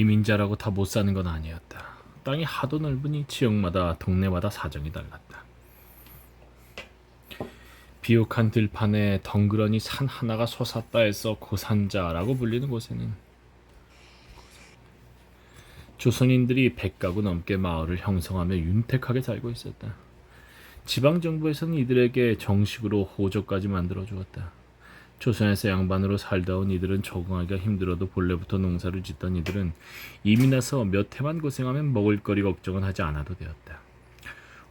이민자라고 다 못 사는 건 아니었다. 땅이 하도 넓으니 지역마다 동네마다 사정이 달랐다. 비옥한 들판에 덩그러니 산 하나가 솟았다 해서 고산자라고 불리는 곳에는 조선인들이 100가구 넘게 마을을 형성하며 윤택하게 살고 있었다. 지방정부에서는 이들에게 정식으로 호조까지 만들어 주었다. 조선에서 양반으로 살다 온 이들은 적응하기가 힘들어도 본래부터 농사를 짓던 이들은 이민 와서 몇 해만 고생하면 먹을거리 걱정은 하지 않아도 되었다.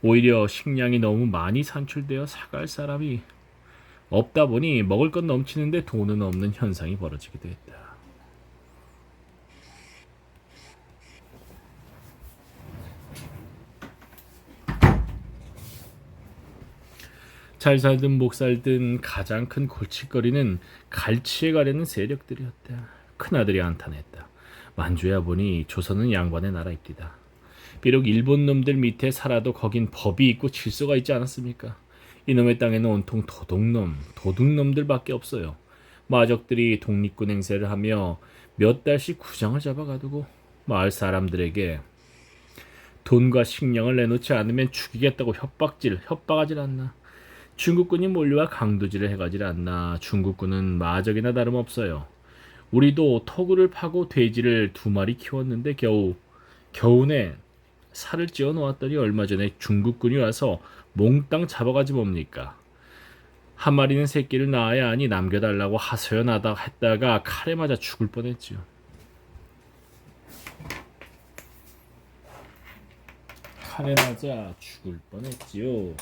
오히려 식량이 너무 많이 산출되어 사갈 사람이 없다 보니 먹을 건 넘치는데 돈은 없는 현상이 벌어지기도 했다. 잘 살든 못 살든 가장 큰 골칫거리는 갈치에 가려는 세력들이었다. 큰아들이 한탄했다. 만주야 보니 조선은 양반의 나라입니다. 비록 일본 놈들 밑에 살아도 거긴 법이 있고 질서가 있지 않았습니까? 이놈의 땅에는 온통 도둑놈들밖에 없어요. 마적들이 독립군 행세를 하며 몇 달씩 구장을 잡아가두고 마을 사람들에게 돈과 식량을 내놓지 않으면 죽이겠다고 협박하질 않나. 중국군이 몰려와 강도질을 해가질 않나. 중국군은 마적이나 다름없어요. 우리도 토구를 파고 돼지를 2마리 키웠는데 겨우내 살을 찌워 놓았더니 얼마 전에 중국군이 와서 몽땅 잡아가지 뭡니까? 한 마리는 새끼를 낳아야 하니 남겨달라고 하소연하다 했다가 칼에 맞아 죽을 뻔했지요. 칼에 맞아 죽을 뻔했지요.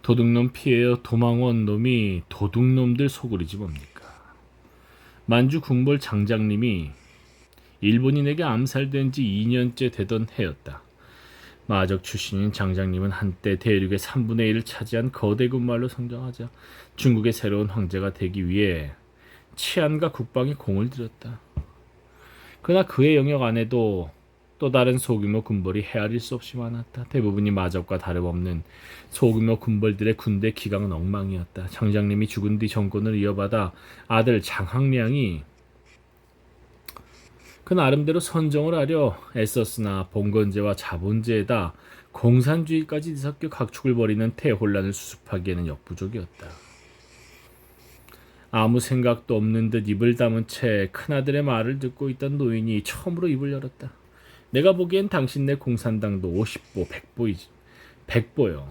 도둑놈 피해요. 도망온 놈이 도둑놈들 소굴이지 뭡니까? 만주 궁궐 장장님이 일본인에게 암살된 지 2년째 되던 해였다. 마적 출신인 장장님은 한때 대륙의 3분의 1을 차지한 거대 군말로 성장하자 중국의 새로운 황제가 되기 위해 치안과 국방에 공을 들였다. 그러나 그의 영역 안에도 또 다른 소규모 군벌이 헤아릴 수 없이 많았다. 대부분이 마적과 다름없는 소규모 군벌들의 군대 기강은 엉망이었다. 장장님이 죽은 뒤 정권을 이어받아 아들 장항량이 그 나름대로 선정을 하려 애썼으나 봉건제와 자본제에다 공산주의까지 뒤섞여 각축을 벌이는 대혼란을 수습하기에는 역부족이었다. 아무 생각도 없는 듯 입을 다문 채 큰아들의 말을 듣고 있던 노인이 처음으로 입을 열었다. 내가 보기엔 당신네 공산당도 50보, 100보요.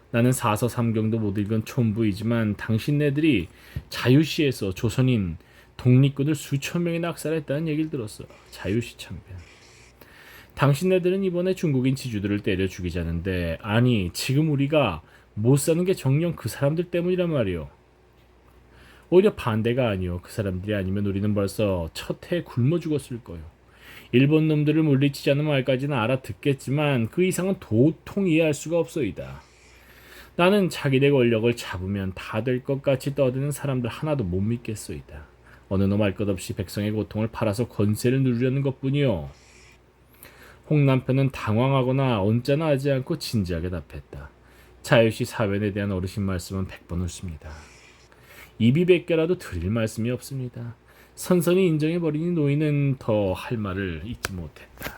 나는 사서 삼경도 못 읽은 촌부이지만 당신네들이 자유시에서 조선인 독립군을 수천 명이나 학살했다는 얘기를 들었어. 자유시 참변. 당신네들은 이번에 중국인 지주들을 때려 죽이자는데 아니 지금 우리가 못 사는 게 정녕 그 사람들 때문이란 말이오. 오히려 반대가 아니오. 그 사람들이 아니면 우리는 벌써 첫 해에 굶어 죽었을 거요. 일본 놈들을 물리치자는 말까지는 알아듣겠지만 그 이상은 도통 이해할 수가 없소이다. 나는 자기네 권력을 잡으면 다 될 것 같이 떠드는 사람들 하나도 못 믿겠소이다. 어느 놈 알 것 없이 백성의 고통을 팔아서 권세를 누리려는 것뿐이요. 홍 남편은 당황하거나 언짢아 하지 않고 진지하게 답했다. 자유시 사변에 대한 어르신 말씀은 100번 옳습니다. 입이 100개라도 드릴 말씀이 없습니다. 선선히 인정해버리니 노인은 더 할 말을 잊지 못했다.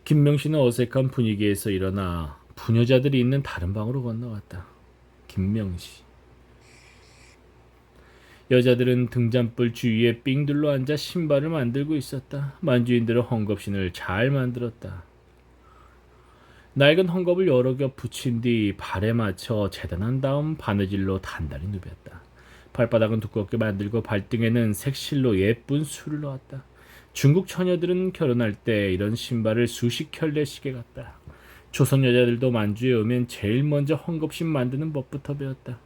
김명씨는 어색한 분위기에서 일어나 부녀자들이 있는 다른 방으로 건너갔다. 김명씨. 여자들은 등잔불 주위에 삥 둘러 앉아 신발을 만들고 있었다. 만주인들은 헝겊신을 잘 만들었다. 낡은 헝겊을 여러 겹 붙인 뒤 발에 맞춰 재단한 다음 바느질로 단단히 누볐다. 발바닥은 두껍게 만들고 발등에는 색실로 예쁜 술을 놓았다. 중국 처녀들은 결혼할 때 이런 신발을 수십 켤레씩에 갔다. 조선 여자들도 만주에 오면 제일 먼저 헝겊신 만드는 법부터 배웠다.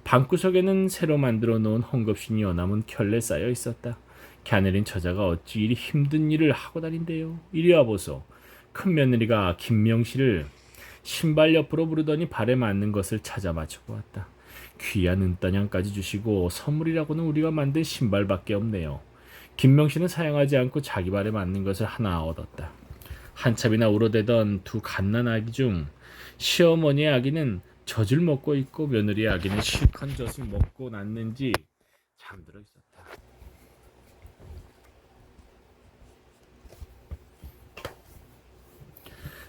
방구석에는 새로 만들어 놓은 헝겊신이 여남은 켤레 쌓여 있었다. 갸내린 처자가 어찌 이리 힘든 일을 하고 다닌대요. 이리 와보소. 큰 며느리가 김명씨를 신발 옆으로 부르더니 발에 맞는 것을 찾아 맞추고 왔다. 귀한 은따냥까지 주시고 선물이라고는 우리가 만든 신발밖에 없네요. 김명씨는 사용하지 않고 자기 발에 맞는 것을 하나 얻었다. 한참이나 울어대던 두 갓난 아기 중 시어머니의 아기는 젖을 먹고 있고 며느리의 아기는 실컷 젖을 먹고 났는지 잠들어 있었다.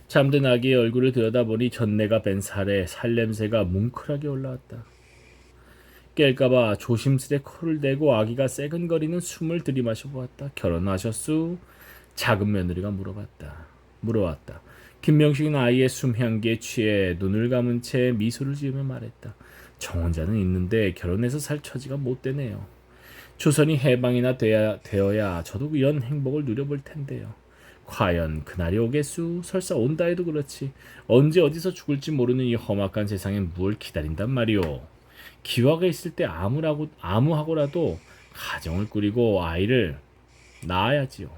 잠든 아기의 얼굴을 들여다보니 전내가 뺀 살에 살냄새가 뭉클하게 올라왔다. 깰까봐 조심스레 코를 대고 아기가 새근거리는 숨을 들이마셔 보았다. 결혼하셨수? 작은 며느리가 물어왔다. 김명식은 아이의 숨향기에 취해 눈을 감은 채 미소를 지으며 말했다. 정혼자는 있는데 결혼해서 살 처지가 못 되네요. 조선이 해방이나 되어야 저도 이런 행복을 누려볼 텐데요. 과연 그날이 오겠수? 설사 온다 해도 그렇지. 언제 어디서 죽을지 모르는 이 험악한 세상에 뭘 기다린단 말이오. 기회가 있을 때 아무하고라도 가정을 꾸리고 아이를 낳아야지요.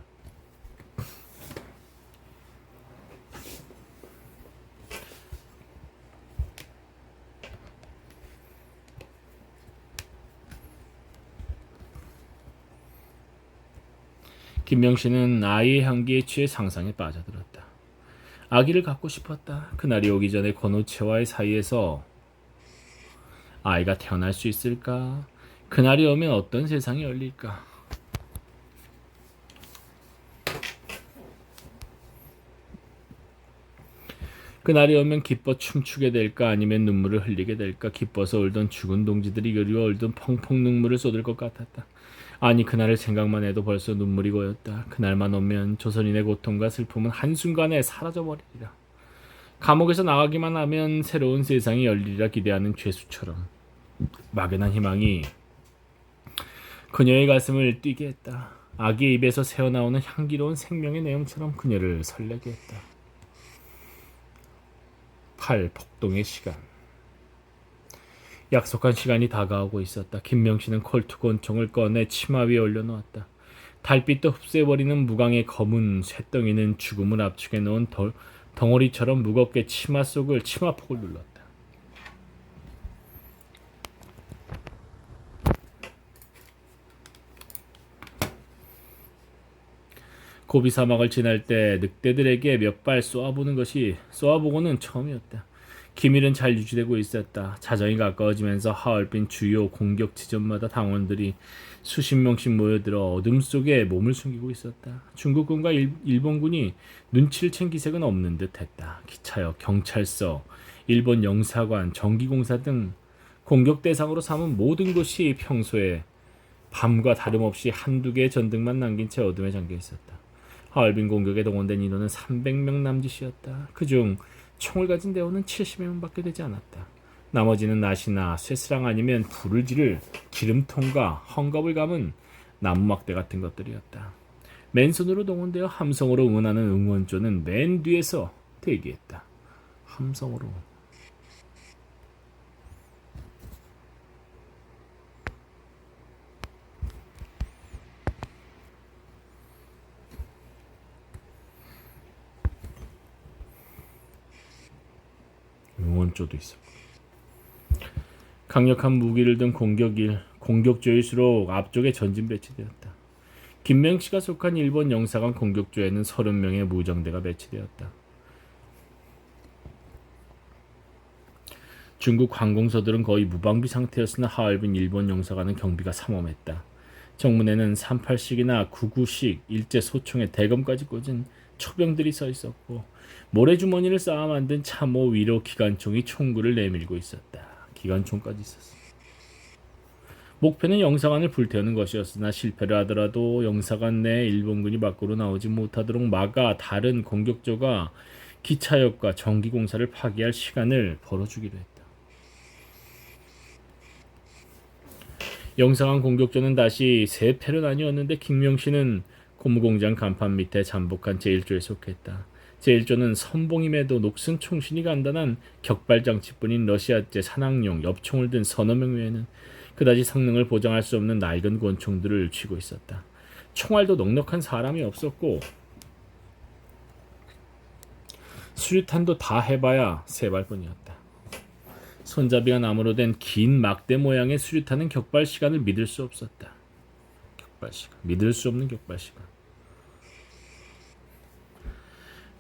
김명씨는 아이의 향기에 취해 상상에 빠져들었다. 아기를 갖고 싶었다. 그날이 오기 전에 권오채와의 사이에서 아이가 태어날 수 있을까? 그날이 오면 어떤 세상이 열릴까? 그날이 오면 기뻐 춤추게 될까 아니면 눈물을 흘리게 될까? 기뻐서 울던 죽은 동지들이 그리워 울던 펑펑 눈물을 쏟을 것 같았다. 아니 그날을 생각만 해도 벌써 눈물이 고였다. 그날만 오면 조선인의 고통과 슬픔은 한순간에 사라져버리리라. 감옥에서 나가기만 하면 새로운 세상이 열리리라 기대하는 죄수처럼 막연한 희망이 그녀의 가슴을 뛰게 했다. 아기의 입에서 새어나오는 향기로운 생명의 내용처럼 그녀를 설레게 했다. 폭동의 시간. 약속한 시간이 다가오고 있었다. 김명씨는 콜트 권총을 꺼내 치마 위에 올려놓았다. 달빛도 흡수해버리는 무광의 검은 쇳덩이는 죽음을 압축해 놓은 덩어리처럼 무겁게 치마폭을 눌렀다. 고비 사막을 지날 때 늑대들에게 몇 발 쏘아보고는 처음이었다. 기밀은 잘 유지되고 있었다. 자정이 가까워지면서 하얼빈 주요 공격 지점마다 당원들이 수십 명씩 모여들어 어둠 속에 몸을 숨기고 있었다. 중국군과 일본군이 눈치를 챈 기색은 없는 듯했다. 기차역, 경찰서, 일본 영사관, 전기공사 등 공격 대상으로 삼은 모든 곳이 평소에 밤과 다름없이 한두 개의 전등만 남긴 채 어둠에 잠겨 있었다. 하얼빈 공격에 동원된 인원은 300명 남짓이었다. 그중 총을 가진 대원은 70명밖에 되지 않았다. 나머지는 낫이나 쇠스랑 아니면 불을 지를 기름통과 헝겊을 감은 나무막대 같은 것들이었다. 맨손으로 동원되어 함성으로 응원하는 응원조는 맨 뒤에서 대기했다. 함성으로. 응원조도 있었고. 강력한 무기를 든 공격조일수록 앞쪽에 전진 배치되었다. 김명씨가 속한 일본 영사관 공격조에는 30명의 무정대가 배치되었다. 중국 항공서들은 거의 무방비 상태였으나 하얼빈 일본 영사관은 경비가 삼엄했다. 정문에는 38식이나 99식 일제 소총에 대검까지 꽂은 초병들이 서 있었고 모래주머니를 쌓아 만든 참호 위로 기관총이 총구를 내밀고 있었다. 기관총까지 있었어. 목표는 영사관을 불태우는 것이었으나 실패를 하더라도 영사관 내 일본군이 밖으로 나오지 못하도록 막아 다른 공격조가 기차역과 전기공사를 파괴할 시간을 벌어주기로 했다. 영사관 공격조는 다시 세 패로 나뉘었는데 김명씨는 고무공장 간판 밑에 잠복한 제1조에 속했다. 제1조는 선봉임에도 녹슨 총신이 간단한 격발장치뿐인 러시아제 산악용 엽총을 든 서너 명 외에는 그다지 성능을 보장할 수 없는 낡은 권총들을 쥐고 있었다. 총알도 넉넉한 사람이 없었고 수류탄도 다 해봐야 세 발뿐이었다. 손잡이가 나무로 된 긴 막대 모양의 수류탄은 격발 시간을 믿을 수 없었다. 격발 시간, 믿을 수 없는 격발 시간.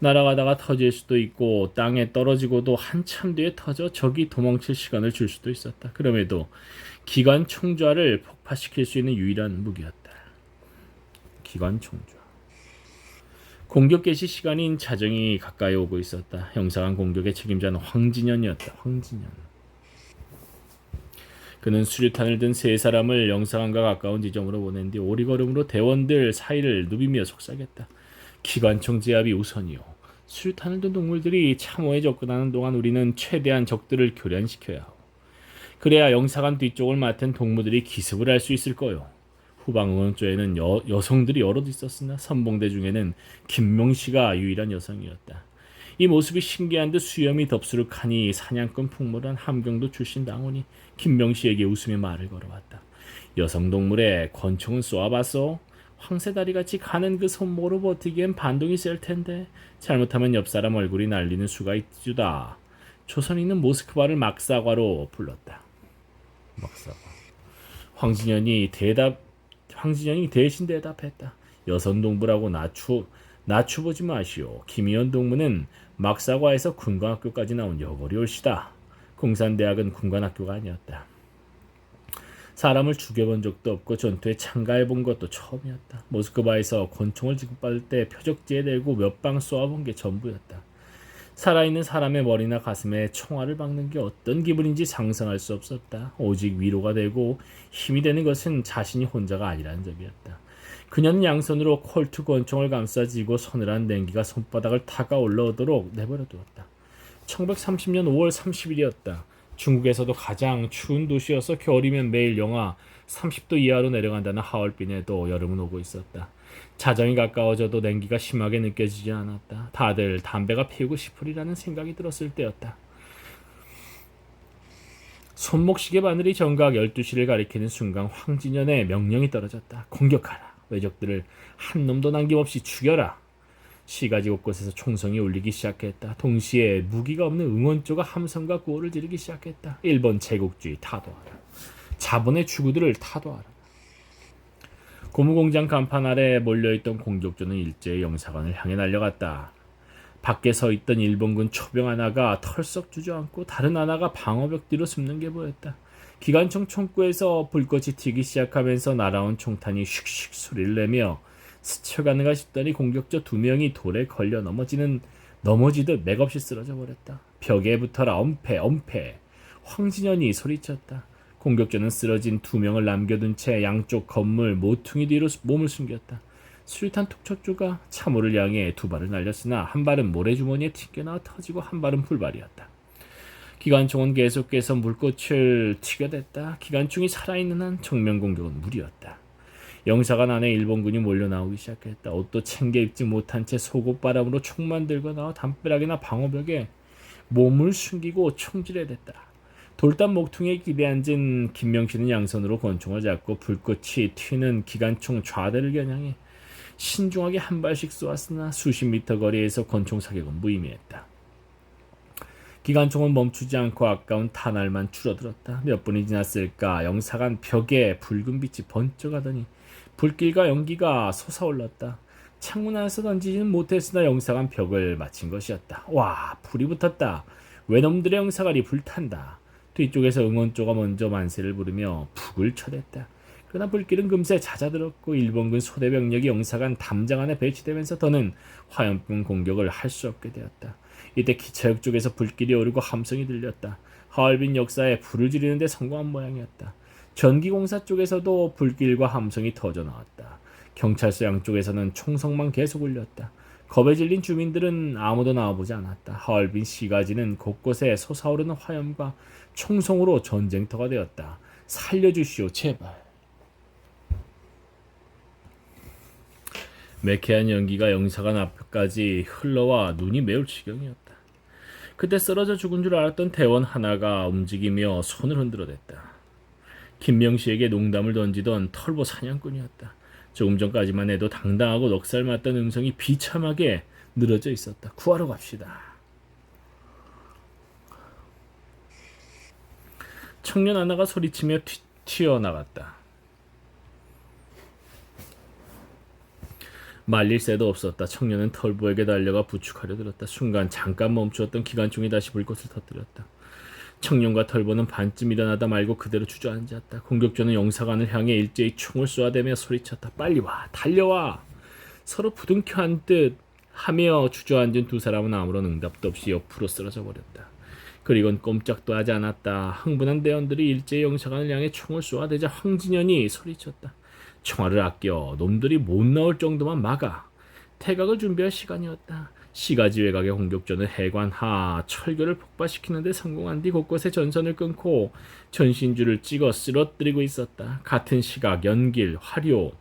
날아가다가 터질 수도 있고 땅에 떨어지고도 한참 뒤에 터져 적이 도망칠 시간을 줄 수도 있었다. 그럼에도 기관 총좌를 폭파시킬 수 있는 유일한 무기였다. 기관 총좌. 공격 개시 시간인 자정이 가까이 오고 있었다. 영사관 공격의 책임자는 황진현이었다. 황진현. 그는 수류탄을 든 세 사람을 영사관과 가까운 지점으로 보낸 뒤 오리걸음으로 대원들 사이를 누비며 속삭였다. 기관총 제압이 우선이요. 수류탄을 든 동물들이 참호에 접근하는 동안 우리는 최대한 적들을 교란시켜야 하오. 그래야 영사관 뒤쪽을 맡은 동무들이 기습을 할 수 있을 거요. 후방 응원조에는 여성들이 여럿 있었으나 선봉대 중에는 김명씨가 유일한 여성이었다. 이 모습이 신기한 듯 수염이 덥수룩하니 사냥꾼 풍물한 함경도 출신 당원이 김명씨에게 웃으며 말을 걸어왔다. 여성 동물의 권총은 쏘아봤어? 황새다리같이 가는 그 손목으로 버티기엔 반동이 셀 텐데 잘못하면 옆 사람 얼굴이 날리는 수가 있주다. 조선인은 모스크바를 막사과로 불렀다. 막사과. 황진현이 대신 대답했다. 여성 동무라고 낮추보지 마시오. 김희연 동무는 막사과에서 군관학교까지 나온 여걸이 올시다. 공산대학은 군관학교가 아니었다. 사람을 죽여본 적도 없고 전투에 참가해본 것도 처음이었다. 모스크바에서 권총을 지급받을 때 표적지에 대고 몇 방 쏘아본 게 전부였다. 살아있는 사람의 머리나 가슴에 총알을 박는 게 어떤 기분인지 상상할 수 없었다. 오직 위로가 되고 힘이 되는 것은 자신이 혼자가 아니라는 점이었다. 그녀는 양손으로 콜트 권총을 감싸쥐고 서늘한 냉기가 손바닥을 타가 올라오도록 내버려두었다. 1930년 5월 30일이었다. 중국에서도 가장 추운 도시여서 겨울이면 매일 영하 30도 이하로 내려간다는 하얼빈에도 여름은 오고 있었다. 자정이 가까워져도 냉기가 심하게 느껴지지 않았다. 다들 담배가 피우고 싶으리라는 생각이 들었을 때였다. 손목시계 바늘이 정각 12시를 가리키는 순간 황진현의 명령이 떨어졌다. 공격하라. 외적들을 한 놈도 남김없이 죽여라. 시가지 곳곳에서 총성이 울리기 시작했다. 동시에 무기가 없는 응원조가 함성과 구호를 지르기 시작했다. 일본 제국주의 타도하라. 자본의 추구들을 타도하라. 고무공장 간판 아래 몰려있던 공격조는 일제히 영사관을 향해 날려갔다. 밖에 서 있던 일본군 초병 하나가 털썩 주저앉고 다른 하나가 방어벽 뒤로 숨는 게 보였다. 기관총 총구에서 불꽃이 튀기 시작하면서 날아온 총탄이 슉슉 소리를 내며 스쳐가는가 싶더니 공격조 2명이 돌에 걸려 넘어지듯 맥없이 쓰러져 버렸다. 벽에 붙어라 엄폐. 황진현이 소리쳤다. 공격조는 쓰러진 2명을 남겨둔 채 양쪽 건물 모퉁이 뒤로 몸을 숨겼다. 수류탄 툭척조가 참호를 향해 2발을 날렸으나 한 발은 모래주머니에 튕겨나와 터지고 한 발은 불발이었다. 기관총은 계속해서 물꽃을 튀겨댔다. 기관총이 살아있는 한 정면 공격은 무리였다. 영사관 안에 일본군이 몰려나오기 시작했다. 옷도 챙겨 입지 못한 채 속옷바람으로 총만 들고 나와 담벼락이나 방어벽에 몸을 숨기고 총질해댔다. 돌담 목퉁이에 기대앉은 김명씨는 양손으로 권총을 잡고 불꽃이 튀는 기관총 좌대를 겨냥해 신중하게 한 발씩 쏘았으나 수십 미터 거리에서 권총 사격은 무의미했다. 기관총은 멈추지 않고 아까운 탄알만 줄어들었다. 몇 분이 지났을까 영사관 벽에 붉은 빛이 번쩍하더니 불길과 연기가 솟아올랐다. 창문 안에서 던지지는 못했으나 영사관 벽을 맞힌 것이었다. 와, 불이 붙었다. 외놈들의 영사관이 불탄다. 뒤쪽에서 응원조가 먼저 만세를 부르며 북을 쳐댔다. 그러나 불길은 금세 잦아들었고 일본군 소대병력이 영사관 담장 안에 배치되면서 더는 화염병 공격을 할 수 없게 되었다. 이때 기차역 쪽에서 불길이 오르고 함성이 들렸다. 하얼빈 역사에 불을 지르는 데 성공한 모양이었다. 전기공사 쪽에서도 불길과 함성이 터져나왔다. 경찰서 양쪽에서는 총성만 계속 울렸다. 겁에 질린 주민들은 아무도 나와보지 않았다. 하얼빈 시가지는 곳곳에 솟아오르는 화염과 총성으로 전쟁터가 되었다. 살려주시오 제발. 매캐한 연기가 영사관 앞까지 흘러와 눈이 매울 지경이었다. 그때 쓰러져 죽은 줄 알았던 대원 하나가 움직이며 손을 흔들어댔다. 김명씨에게 농담을 던지던 털보 사냥꾼이었다. 조금 전까지만 해도 당당하고 넉살 맞던 음성이 비참하게 늘어져 있었다. 구하러 갑시다. 청년 하나가 소리치며 튀어나갔다. 말릴 새도 없었다. 청년은 털보에게 달려가 부축하려 들었다. 순간 잠깐 멈추었던 기관총이 다시 불꽃을 터뜨렸다. 청년과 털보는 반쯤 일어나다 말고 그대로 주저앉았다. 공격조는 영사관을 향해 일제히 총을 쏘아대며 소리쳤다. 빨리 와, 달려와. 서로 부둥켜 안듯 하며 주저앉은 두 사람은 아무런 응답도 없이 옆으로 쓰러져 버렸다. 그리곤 꼼짝도 하지 않았다. 흥분한 대원들이 일제히 영사관을 향해 총을 쏘아대자 황진현이 소리쳤다. 총알을 아껴 놈들이 못 나올 정도만 막아. 퇴각을 준비할 시간이었다. 시가지 외곽의 공격전은 해관하 철교를 폭발시키는 데 성공한 뒤 곳곳에 전선을 끊고 전신줄을 찍어 쓰러뜨리고 있었다. 같은 시각 연길, 화료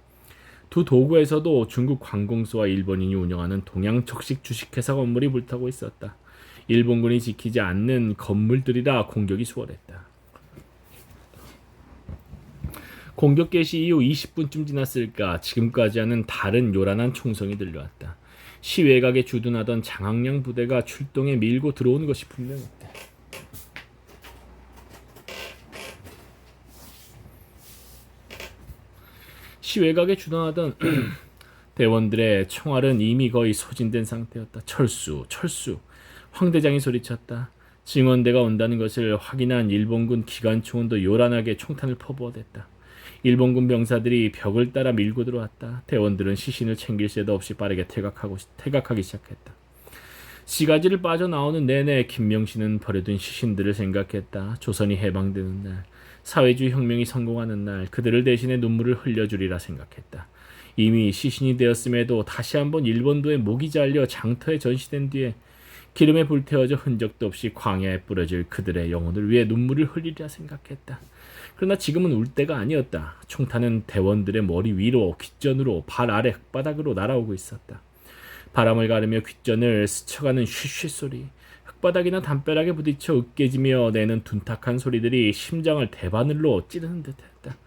두 도구에서도 중국 관공서와 일본인이 운영하는 동양적식 주식회사 건물이 불타고 있었다. 일본군이 지키지 않는 건물들이라 공격이 수월했다. 공격 개시 이후 20분쯤 지났을까 지금까지와는 다른 요란한 총성이 들려왔다. 시외각에 주둔하던 장항량 부대가 출동해 밀고 들어오는 것이 분명했다. 시외각에 주둔하던 대원들의 총알은 이미 거의 소진된 상태였다. 철수, 철수. 황 대장이 소리쳤다. 증원대가 온다는 것을 확인한 일본군 기관총은 더 요란하게 총탄을 퍼부어댔다. 일본군 병사들이 벽을 따라 밀고 들어왔다. 대원들은 시신을 챙길 새도 없이 빠르게 퇴각하기 시작했다. 시가지를 빠져나오는 내내 김명신은 버려둔 시신들을 생각했다. 조선이 해방되는 날, 사회주의 혁명이 성공하는 날, 그들을 대신해 눈물을 흘려주리라 생각했다. 이미 시신이 되었음에도 다시 한번 일본도에 목이 잘려 장터에 전시된 뒤에 기름에 불태워져 흔적도 없이 광야에 뿌려질 그들의 영혼을 위해 눈물을 흘리리라 생각했다. 그러나 지금은 울 때가 아니었다. 총탄은 대원들의 머리 위로, 귓전으로, 발 아래 흙바닥으로 날아오고 있었다. 바람을 가르며 귓전을 스쳐가는 쉬쉬 소리, 흙바닥이나 담벼락에 부딪혀 으깨지며 내는 둔탁한 소리들이 심장을 대바늘로 찌르는 듯했다.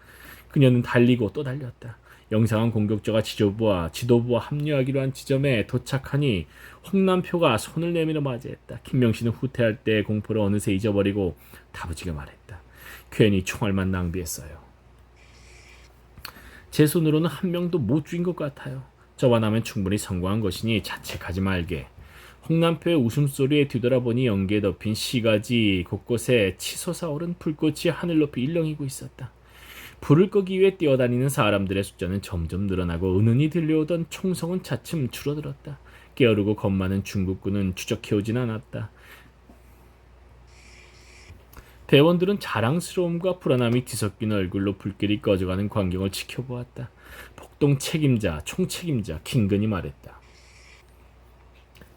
그녀는 달리고 또 달렸다. 영상한 공격자가 지도부와 합류하기로 한 지점에 도착하니 홍남표가 손을 내밀어 맞이했다. 김명신은 후퇴할 때의 공포를 어느새 잊어버리고 다부지게 말했다. 괜히 총알만 낭비했어요. 제 손으로는 한 명도 못 죽인 것 같아요. 저와 나면 충분히 성공한 것이니 자책하지 말게. 홍남표의 웃음소리에 뒤돌아보니 연기에 덮인 시가지 곳곳에 치솟아오른 불꽃이 하늘 높이 일렁이고 있었다. 불을 끄기 위해 뛰어다니는 사람들의 숫자는 점점 늘어나고 은은히 들려오던 총성은 차츰 줄어들었다. 게으르고 겁 많은 중국군은 추적해오진 않았다. 대원들은 자랑스러움과 불안함이 뒤섞인 얼굴로 불길이 꺼져가는 광경을 지켜보았다. 폭동 책임자, 총책임자 김근이 말했다.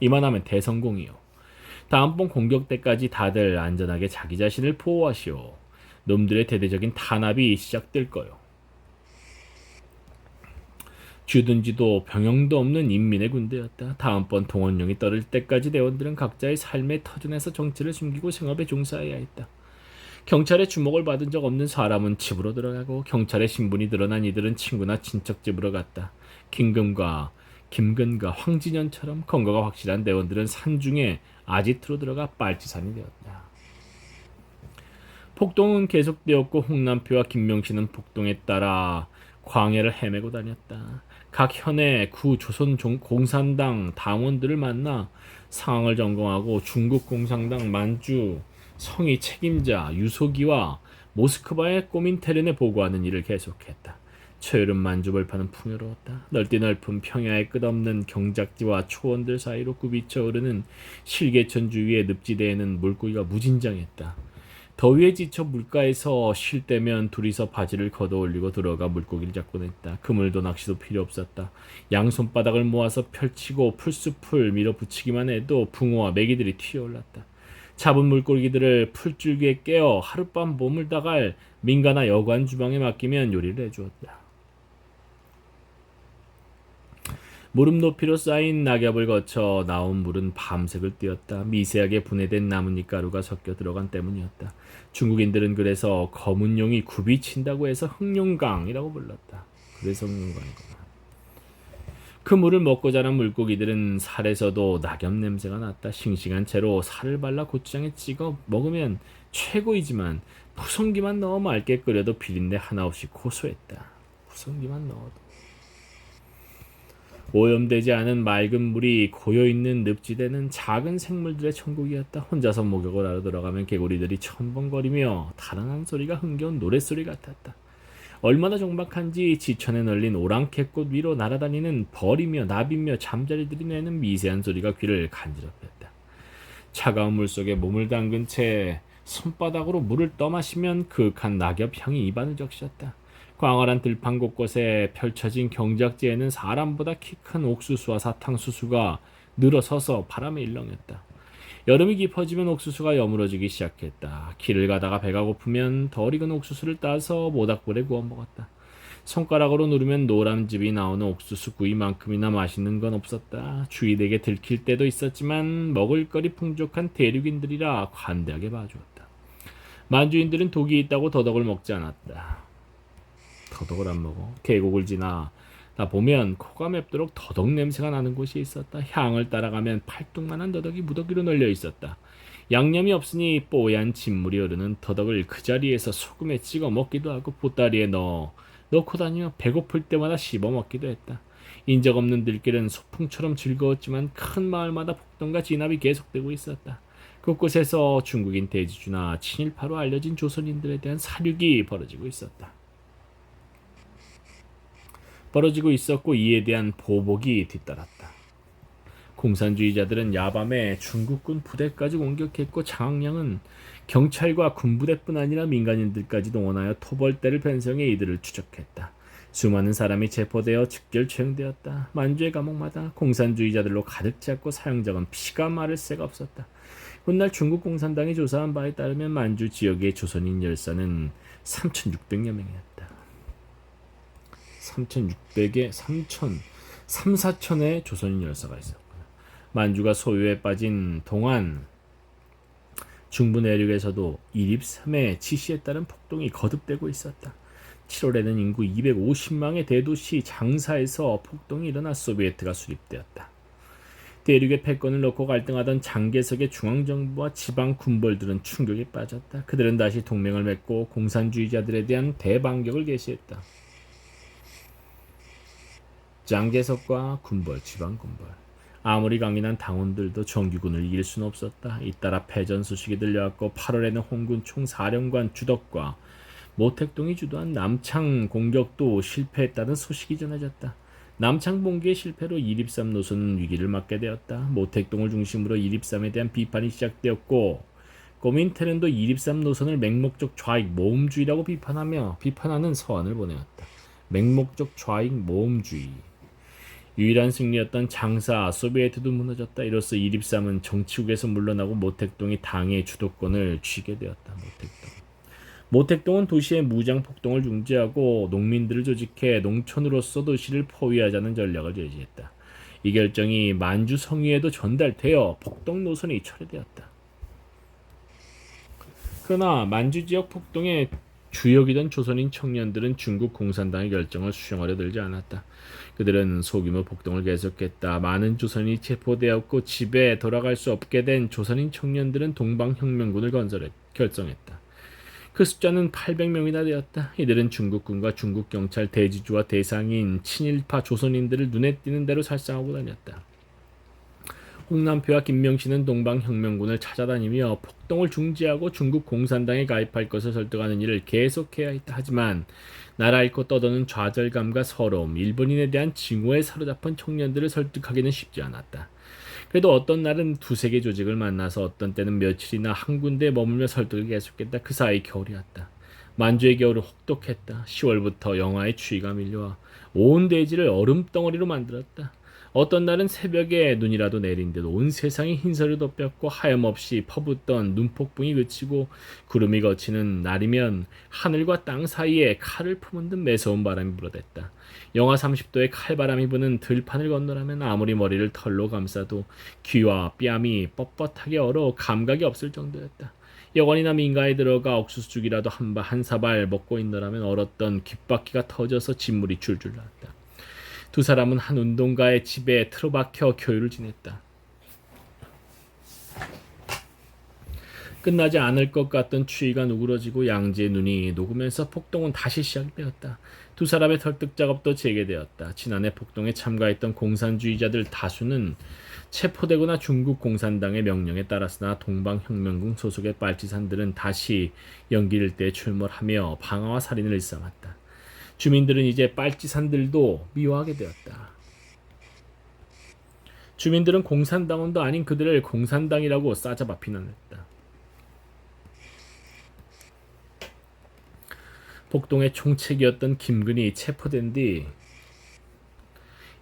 이만하면 대성공이요. 다음번 공격 때까지 다들 안전하게 자기 자신을 보호하시오. 놈들의 대대적인 탄압이 시작될 거요. 주둔지도 병영도 없는 인민의 군대였다. 다음번 동원령이 떨을 때까지 대원들은 각자의 삶의 터전에서 정체를 숨기고 생업에 종사해야 했다. 경찰의 주목을 받은 적 없는 사람은 집으로 들어가고 경찰의 신분이 드러난 이들은 친구나 친척 집으로 갔다. 김근과 황진현처럼 건거가 확실한 대원들은 산중에 아지트로 들어가 빨치산이 되었다. 폭동은 계속되었고 홍남표와 김명신은 폭동에 따라 광해를 헤매고 다녔다. 각 현의 구조선 공산당 당원들을 만나 상황을 점검하고 중국 공산당 만주 성의 책임자 유소기와 모스크바의 꼬민테른에 보고하는 일을 계속했다. 초여름 만주벌판은 풍요로웠다. 넓디 넓은 평야의 끝없는 경작지와 초원들 사이로 굽이쳐 흐르는 실개천 주위의 늪지대에는 물고기가 무진장했다. 더위에 지쳐 물가에서 쉴 때면 둘이서 바지를 걷어올리고 들어가 물고기를 잡곤 했다. 그물도 낚시도 필요 없었다. 양손바닥을 모아서 펼치고 풀숲을 밀어붙이기만 해도 붕어와 메기들이 튀어올랐다. 잡은 물고기들을 풀줄기에 깨어 하룻밤 머물다갈 민가나 여관 주방에 맡기면 요리를 해주었다. 무릎 높이로 쌓인 낙엽을 거쳐 나온 물은 밤색을 띠었다. 미세하게 분해된 나뭇잎 가루가 섞여 들어간 때문이었다. 중국인들은 그래서 검은 용이 굽이친다고 해서 흑룡강이라고 불렀다. 그래서 흑룡강이구나. 그 물을 먹고 자란 물고기들은 살에서도 낙엽 냄새가 났다. 싱싱한 채로 살을 발라 고추장에 찍어 먹으면 최고이지만 푸성기만 넣어 맑게 끓여도 비린내 하나 없이 고소했다. 푸성기만 넣어도. 오염되지 않은 맑은 물이 고여있는 늪지대는 작은 생물들의 천국이었다. 혼자서 목욕을 하러 들어가면 개구리들이 첨벙거리며 달아난 소리가 흥겨운 노랫소리 같았다. 얼마나 정박한지 지천에 널린 오랑캐꽃 위로 날아다니는 벌이며 나비며 잠자리들이 내는 미세한 소리가 귀를 간지럽혔다. 차가운 물속에 몸을 담근 채 손바닥으로 물을 떠마시면 그윽한 낙엽 향이 입안을 적셨다. 광활한 들판 곳곳에 펼쳐진 경작지에는 사람보다 키 큰 옥수수와 사탕수수가 늘어서서 바람에 일렁였다. 여름이 깊어지면 옥수수가 여물어지기 시작했다. 길을 가다가 배가 고프면 덜 익은 옥수수를 따서 모닥불에 구워 먹었다. 손가락으로 누르면 노란즙이 나오는 옥수수 구이만큼이나 맛있는 건 없었다. 주위되게 들킬 때도 있었지만 먹을거리 풍족한 대륙인들이라 관대하게 봐주었다. 만주인들은 독이 있다고 더덕을 먹지 않았다. 더덕을 안 먹어. 계곡을 지나 나 보면 코가 맵도록 더덕 냄새가 나는 곳이 있었다. 향을 따라가면 팔뚝만한 더덕이 무더기로 널려 있었다. 양념이 없으니 뽀얀 진물이 흐르는 더덕을 그 자리에서 소금에 찍어 먹기도 하고 보따리에 넣고 다니며 배고플 때마다 씹어 먹기도 했다. 인적 없는 들길은 소풍처럼 즐거웠지만 큰 마을마다 폭동과 진압이 계속되고 있었다. 곳곳에서 중국인 대지주나 친일파로 알려진 조선인들에 대한 사륙이 벌어지고 있었고 이에 대한 보복이 뒤따랐다. 공산주의자들은 야밤에 중국군 부대까지 공격했고 장항량은 경찰과 군부대뿐 아니라 민간인들까지 동원하여 토벌대를 편성해 이들을 추적했다. 수많은 사람이 체포되어 즉결 처형되었다. 만주의 감옥마다 공산주의자들로 가득 찼고 사형장은 피가 마를 새가 없었다. 훗날 중국 공산당이 조사한 바에 따르면 만주 지역의 조선인 열사는 3,600여 명이었다. 3,600에 3,4천의 조선인 열사가 있었구나. 만주가 소유에 빠진 동안 중부 내륙에서도 이립삼의 지시에 따른 폭동이 거듭되고 있었다. 7월에는 인구 250만의 대도시 장사에서 폭동이 일어나 소비에트가 수립되었다. 대륙의 패권을 놓고 갈등하던 장개석의 중앙정부와 지방 군벌들은 충격에 빠졌다. 그들은 다시 동맹을 맺고 공산주의자들에 대한 대반격을 개시했다. 장개석과 군벌, 지방군벌. 아무리 강인한 당원들도 정규군을 이길 수는 없었다. 잇따라 패전 소식이 들려왔고 8월에는 홍군 총사령관 주덕과 모택동이 주도한 남창 공격도 실패했다는 소식이 전해졌다. 남창 봉기의 실패로 이립삼 노선은 위기를 맞게 되었다. 모택동을 중심으로 이립삼에 대한 비판이 시작되었고 고민테른도 이립삼 노선을 맹목적 좌익 모험주의라고 비판하는 서한을 보내었다. 맹목적 좌익 모험주의. 유일한 승리였던 장사 소비에트도 무너졌다. 이로써 이립삼은 정치국에서 물러나고 모택동이 당의 주도권을 쥐게 되었다. 모택동은 도시의 무장 폭동을 중지하고 농민들을 조직해 농촌으로서 도시를 포위하자는 전략을 제시했다. 이 결정이 만주 성위에도 전달되어 폭동 노선이 철회되었다. 그러나 만주 지역 폭동의 주역이던 조선인 청년들은 중국 공산당의 결정을 수용하려 들지 않았다. 그들은 소규모 폭동을 계속했다. 많은 조선인이 체포되었고 집에 돌아갈 수 없게 된 조선인 청년들은 동방혁명군을 결성했다. 그 숫자는 800명이나 되었다. 이들은 중국군과 중국경찰 대지주와 대상인 친일파 조선인들을 눈에 띄는 대로 살상하고 다녔다. 홍남표와 김명신은 동방혁명군을 찾아다니며 폭동을 중지하고 중국 공산당에 가입할 것을 설득하는 일을 계속해야 했다. 하지만 나라 잃고 떠도는 좌절감과 서러움, 일본인에 대한 징후에 사로잡힌 청년들을 설득하기는 쉽지 않았다. 그래도 어떤 날은 두세 개 조직을 만나서 어떤 때는 며칠이나 한 군데에 머물며 설득을 계속했다. 그 사이 겨울이었다. 만주의 겨울은 혹독했다. 10월부터 영하의 추위가 밀려와 온 대지를 얼음덩어리로 만들었다. 어떤 날은 새벽에 눈이라도 내린 듯 온 세상이 흰설을 덮였고 하염없이 퍼붓던 눈폭풍이 그치고 구름이 걷히는 날이면 하늘과 땅 사이에 칼을 품은 듯 매서운 바람이 불어댔다. 영하 30도의 칼바람이 부는 들판을 건너라면 아무리 머리를 털로 감싸도 귀와 뺨이 뻣뻣하게 얼어 감각이 없을 정도였다. 여관이나 민가에 들어가 옥수수죽이라도 한 사발 먹고 있노라면 얼었던 귓바퀴가 터져서 진물이 줄줄 나왔다. 두 사람은 한 운동가의 집에 틀어박혀 교류를 지냈다. 끝나지 않을 것 같던 추위가 누그러지고 양지의 눈이 녹으면서 폭동은 다시 시작되었다. 두 사람의 설득 작업도 재개되었다. 지난해 폭동에 참가했던 공산주의자들 다수는 체포되거나 중국 공산당의 명령에 따랐으나 동방혁명군 소속의 빨치산들은 다시 연길일대에 출몰하며 방화와 살인을 일삼았다. 주민들은 이제 빨치산들도 미워하게 되었다. 주민들은 공산당원도 아닌 그들을 공산당이라고 싸잡아 비난했다. 폭동의 총책이었던 김근이 체포된 뒤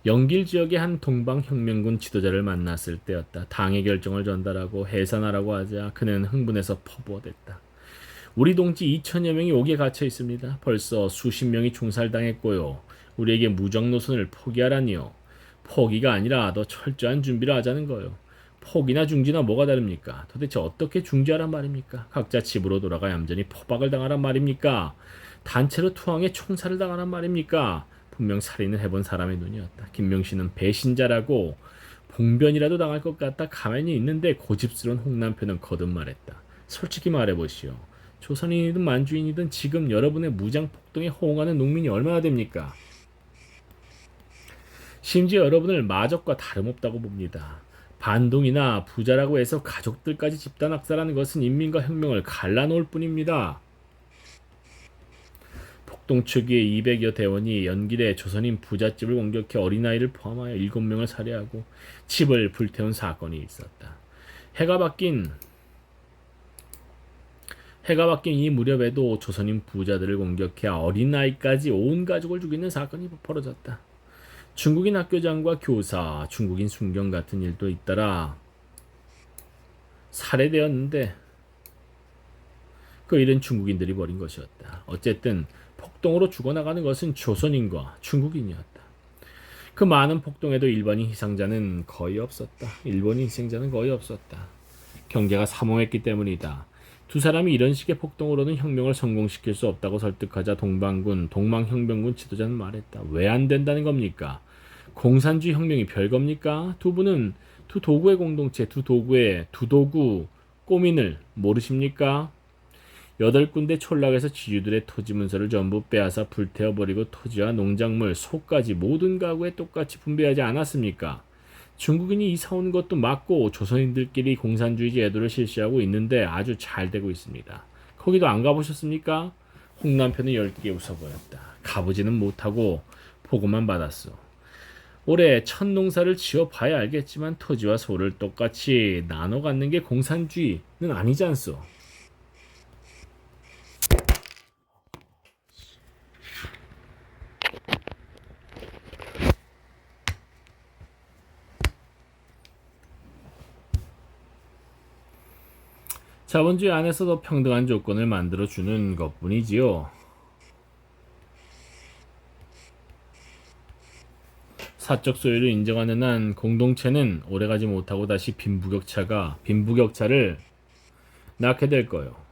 영길 지역의 한 동방혁명군 지도자를 만났을 때였다. 당의 결정을 전달하고 해산하라고 하자 그는 흥분해서 퍼부어댔다. 우리 동지 2천여 명이 옥에 갇혀 있습니다. 벌써 수십 명이 총살당했고요. 우리에게 무정 노선을 포기하라니요. 포기가 아니라 더 철저한 준비를 하자는 거요. 포기나 중지나 뭐가 다릅니까? 도대체 어떻게 중지하란 말입니까? 각자 집으로 돌아가 얌전히 포박을 당하란 말입니까? 단체로 투항해 총살을 당하란 말입니까? 분명 살인을 해본 사람의 눈이었다. 김명신은 배신자라고 봉변이라도 당할 것 같다 가만히 있는데 고집스러운 홍남표는 거듭 말했다. 솔직히 말해보시오. 조선인이든 만주인이든 지금 여러분의 무장폭동에 호응하는 농민이 얼마나 됩니까? 심지어 여러분을 마적과 다름없다고 봅니다. 반동이나 부자라고 해서 가족들까지 집단 학살하는 것은 인민과 혁명을 갈라놓을 뿐입니다. 폭동 초기에 200여 대원이 연길에 조선인 부잣집을 공격해 어린아이를 포함하여 7명을 살해하고 집을 불태운 사건이 있었다. 해가 바뀐 이 무렵에도 조선인 부자들을 공격해 어린아이까지 온 가족을 죽이는 사건이 벌어졌다. 중국인 학교장과 교사, 중국인 순경 같은 일도 잇따라 살해되었는데 그 일은 중국인들이 벌인 것이었다. 어쨌든 폭동으로 죽어나가는 것은 조선인과 중국인이었다. 그 많은 폭동에도 일본인 희생자는 거의 없었다. 경제가 삼호했기 때문이다. 두 사람이 이런 식의 폭동으로는 혁명을 성공시킬 수 없다고 설득하자 동방혁명군 지도자는 말했다. 왜 안 된다는 겁니까? 공산주의 혁명이 별겁니까? 두 분은 두 도구의 공동체, 두 도구 꼬민을 모르십니까? 8군데 촌락에서 지주들의 토지 문서를 전부 빼앗아 불태워버리고 토지와 농작물, 소까지 모든 가구에 똑같이 분배하지 않았습니까? 중국인이 이사 온 것도 맞고 조선인들끼리 공산주의 제도를 실시하고 있는데 아주 잘 되고 있습니다. 거기도 안 가보셨습니까? 홍남편은 열띠게 웃어보였다. 가보지는 못하고 보고만 받았어. 올해 첫 농사를 지어봐야 알겠지만 토지와 소를 똑같이 나눠 갖는 게 공산주의는 아니지 않소. 자본주의 안에서도 평등한 조건을 만들어주는 것뿐이지요. 사적 소유를 인정하는 한 공동체는 오래가지 못하고 다시 빈부격차를 낳게 될 거예요.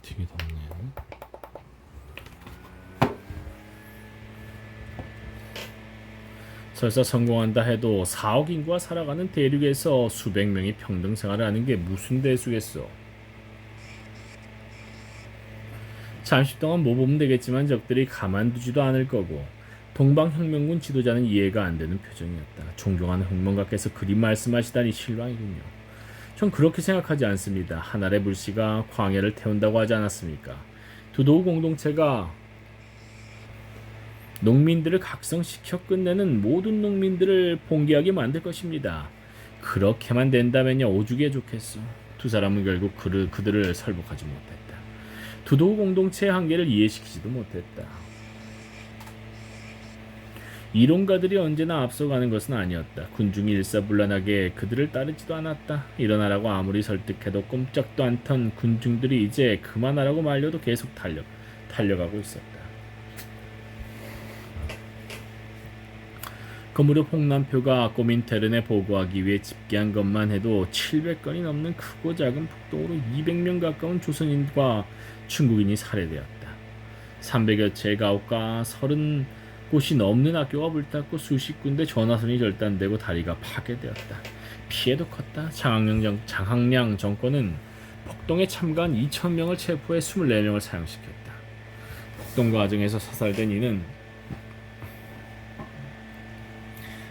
되게 덥네. 설사 성공한다 해도 4억 인구가 살아가는 대륙에서 수백 명이 평등 생활을 하는 게 무슨 대수겠어. 잠시 동안 모범 되겠지만 적들이 가만두지도 않을 거고. 동방혁명군 지도자는 이해가 안 되는 표정이었다. 존경하는 혁명가께서 그리 말씀하시다니 실망이군요. 전 그렇게 생각하지 않습니다. 하늘의 불씨가 광야를 태운다고 하지 않았습니까? 두도우 공동체가 농민들을 각성시켜 끝내는 모든 농민들을 봉기하게 만들 것입니다. 그렇게만 된다면야 오죽에 좋겠어. 두 사람은 결국 그들을 설복하지 못했다. 두도 공동체의 한계를 이해시키지도 못했다. 이론가들이 언제나 앞서가는 것은 아니었다. 군중이 일사불란하게 그들을 따르지도 않았다. 일어나라고 아무리 설득해도 꼼짝도 않던 군중들이 이제 그만하라고 말려도 계속 달려가고 있었다. 그 무렵 홍남표가 고민테른에 보고하기 위해 집계한 것만 해도 700건이 넘는 크고 작은 폭동으로 200명 가까운 조선인과 중국인이 살해되었다. 300여 채의 가옥과 30곳이 넘는 학교가 불탔고 수십 군데 전화선이 절단되고 다리가 파괴되었다. 피해도 컸다. 장항량 정권은 폭동에 참가한 2,000명을 체포해 24명을 사형시켰다. 폭동 과정에서 사살된 이는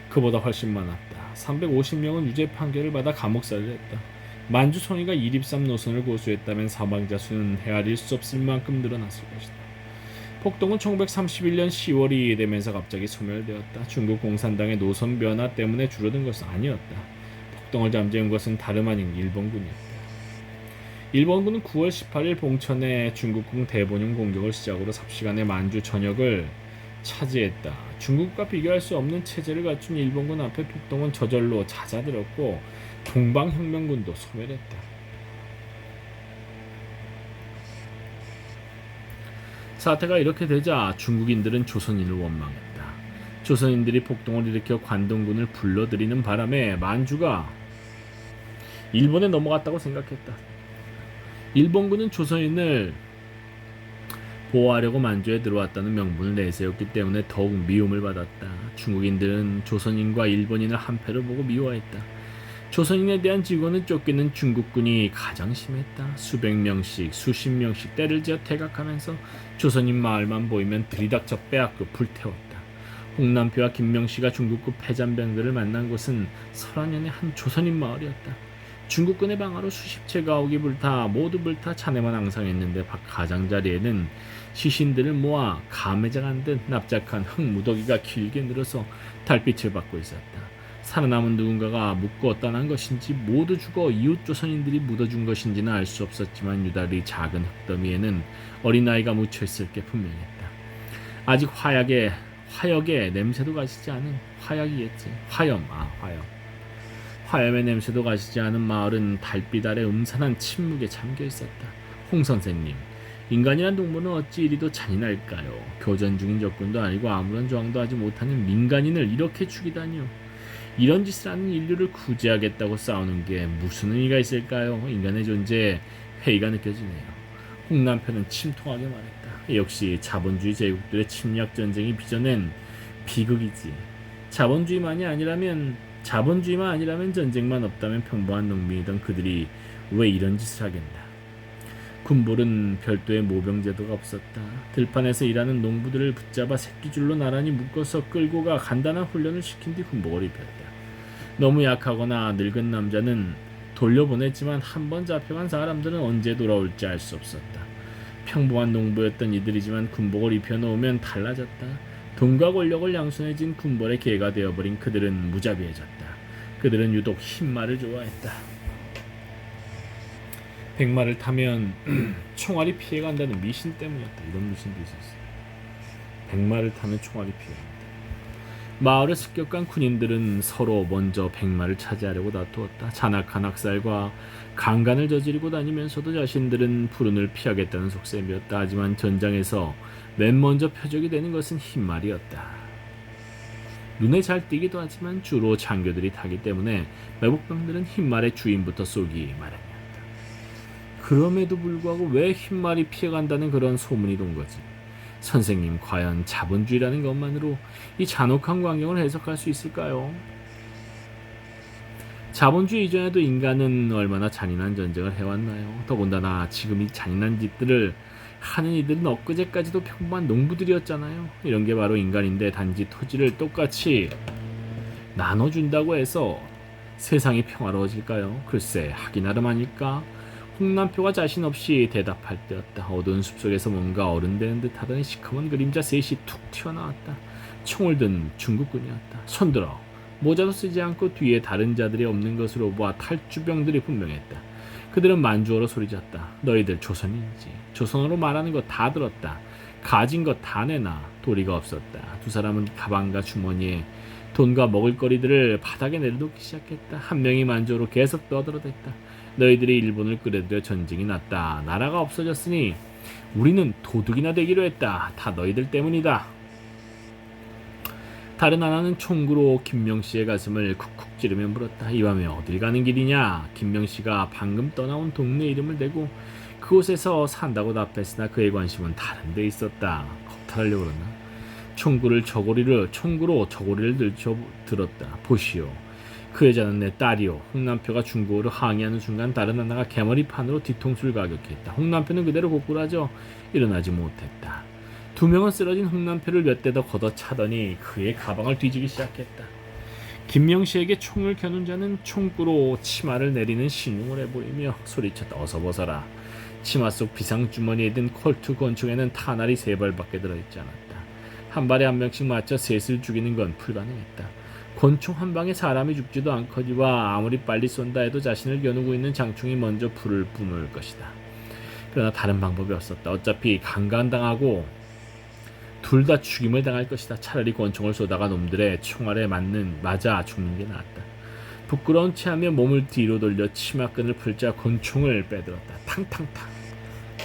그보다 훨씬 많았다. 350명은 유죄 판결을 받아 감옥살이를 했다. 만주총리가 이립삼 노선을 고수했다면 사망자 수는 헤아릴 수 없을 만큼 늘어났을 것이다. 폭동은 1931년 10월이 되면서 갑자기 소멸되었다. 중국 공산당의 노선 변화 때문에 줄어든 것은 아니었다. 폭동을 잠재운 것은 다름 아닌 일본군이었다. 일본군은 9월 18일 봉천에 중국군 대본영 공격을 시작으로 삽시간에 만주 전역을 차지했다. 중국과 비교할 수 없는 체제를 갖춘 일본군 앞에 폭동은 저절로 잦아들었고 동방혁명군도 소멸했다. 사태가 이렇게 되자 중국인들은 조선인을 원망했다. 조선인들이 폭동을 일으켜 관동군을 불러들이는 바람에 만주가 일본에 넘어갔다고 생각했다. 일본군은 조선인을 보호하려고 만주에 들어왔다는 명분을 내세웠기 때문에 더욱 미움을 받았다. 중국인들은 조선인과 일본인을 한패로 보고 미워했다. 조선인에 대한 지원을 쫓기는 중국군이 가장 심했다. 수백 명씩 수십 명씩 때를 지어 퇴각하면서 조선인 마을만 보이면 들이닥쳐 빼앗고 불태웠다. 홍남표와 김명씨가 중국군 패잔병들을 만난 곳은 설안현의 한 조선인 마을이었다. 중국군의 방화로 수십 채 가옥이 모두 불타 잔해만 앙상했는데 가장자리에는 시신들을 모아 가매장한 듯 납작한 흙 무더기가 길게 늘어서 달빛을 받고 있었다. 살아남은 누군가가 묻고 떠난 것인지 모두 죽어 이웃 조선인들이 묻어준 것인지는 알 수 없었지만 유달리 작은 흙더미에는 어린아이가 묻혀있을 게 분명했다. 아직 화역의 냄새도 가시지 않은 화약이겠지. 화염의 냄새도 가시지 않은 마을은 달빛 아래 음산한 침묵에 잠겨 있었다. 홍 선생님, 인간이란 동물은 어찌 이리도 잔인할까요? 교전 중인 적군도 아니고 아무런 저항도 하지 못하는 민간인을 이렇게 죽이다니요. 이런 짓을 하는 인류를 구제하겠다고 싸우는 게 무슨 의미가 있을까요? 인간의 존재에 회의가 느껴지네요. 홍남표는 침통하게 말했다. 역시 자본주의 제국들의 침략 전쟁이 빚어낸 비극이지. 자본주의만 아니라면 전쟁만 없다면 평범한 농민이던 그들이 왜 이런 짓을 하겠나. 군볼은 별도의 모병제도가 없었다. 들판에서 일하는 농부들을 붙잡아 새끼줄로 나란히 묶어서 끌고 가 간단한 훈련을 시킨 뒤 군복을 입혔다. 너무 약하거나 늙은 남자는 돌려보냈지만 한 번 잡혀간 사람들은 언제 돌아올지 알 수 없었다. 평범한 농부였던 이들이지만 군복을 입혀놓으면 달라졌다. 돈과 권력을 양손에 쥔 군벌의 개가 되어버린 그들은 무자비해졌다. 그들은 유독 흰말을 좋아했다. 백마를 타면 총알이 피해간다는 미신 때문이었다. 이런 미신도 있었어. 백마를 타면 총알이 피해간다. 마을을 습격한 군인들은 서로 먼저 백마를 차지하려고 다투었다. 잔악한 학살과 강간을 저지르고 다니면서도 자신들은 불운을 피하겠다는 속셈이었다. 하지만 전장에서 맨 먼저 표적이 되는 것은 흰말이었다. 눈에 잘 띄기도 하지만 주로 장교들이 타기 때문에 매복병들은 흰말의 주인부터 쏘기 마련이었다. 그럼에도 불구하고 왜 흰말이 피해간다는 그런 소문이 돈 거지? 선생님, 과연 자본주의라는 것만으로 이 잔혹한 광경을 해석할 수 있을까요? 자본주의 이전에도 인간은 얼마나 잔인한 전쟁을 해왔나요? 더군다나 지금 이 잔인한 짓들을 하는 이들은 엊그제까지도 평범한 농부들이었잖아요. 이런 게 바로 인간인데 단지 토지를 똑같이 나눠준다고 해서 세상이 평화로워질까요? 글쎄, 하기 나름 아닐까? 홍남표가 자신 없이 대답할 때였다. 어두운 숲속에서 뭔가 어른되는 듯 하더니 시커먼 그림자 셋이 툭 튀어나왔다. 총을 든 중국군이었다. 손들어. 모자도 쓰지 않고 뒤에 다른 자들이 없는 것으로 보아 탈주병들이 분명했다. 그들은 만주어로 소리쳤다. 너희들 조선인지. 조선어로 말하는 거 다 들었다. 가진 거 다 내놔. 도리가 없었다. 두 사람은 가방과 주머니에 돈과 먹을거리들을 바닥에 내려놓기 시작했다. 한 명이 만주어로 계속 떠들어댔다. 너희들이 일본을 끌어들여 전쟁이 났다. 나라가 없어졌으니 우리는 도둑이나 되기로 했다. 다 너희들 때문이다. 다른 하나는 총구로 김명씨의 가슴을 쿡쿡 찌르며 물었다. 이 밤에 어딜 가는 길이냐? 김명씨가 방금 떠나온 동네 이름을 대고 그곳에서 산다고 답했으나 그의 관심은 다른 데 있었다. 겁탈하려고 그러나? 총구로 저고리를 들었다. 보시오. 그 여자는 내 딸이오. 홍남표가 중국어로 항의하는 순간 다른 하나가 개머리판으로 뒤통수를 가격했다. 홍남표는 그대로 고꾸라져 일어나지 못했다. 두 명은 쓰러진 홍남표를 몇 대 더 걷어차더니 그의 가방을 뒤지기 시작했다. 김명씨에게 총을 겨눈 자는 총구로 치마를 내리는 신용을 해보이며 소리쳤다. 어서 벗어라. 치마 속 비상주머니에 든 콜트 권총에는 탄알이 3발밖에 들어있지 않았다. 한 발에 한 명씩 맞춰 셋을 죽이는 건 불가능했다. 권총 한 방에 사람이 죽지도 않거니와 아무리 빨리 쏜다 해도 자신을 겨누고 있는 장총이 먼저 불을 뿜을 것이다. 그러나 다른 방법이 없었다. 어차피 강간당하고 둘 다 죽임을 당할 것이다. 차라리 권총을 쏘다가 놈들의 총알에 맞아 죽는 게 나았다. 부끄러운 체하며 몸을 뒤로 돌려 치마끈을 풀자 권총을 빼들었다. 탕탕탕.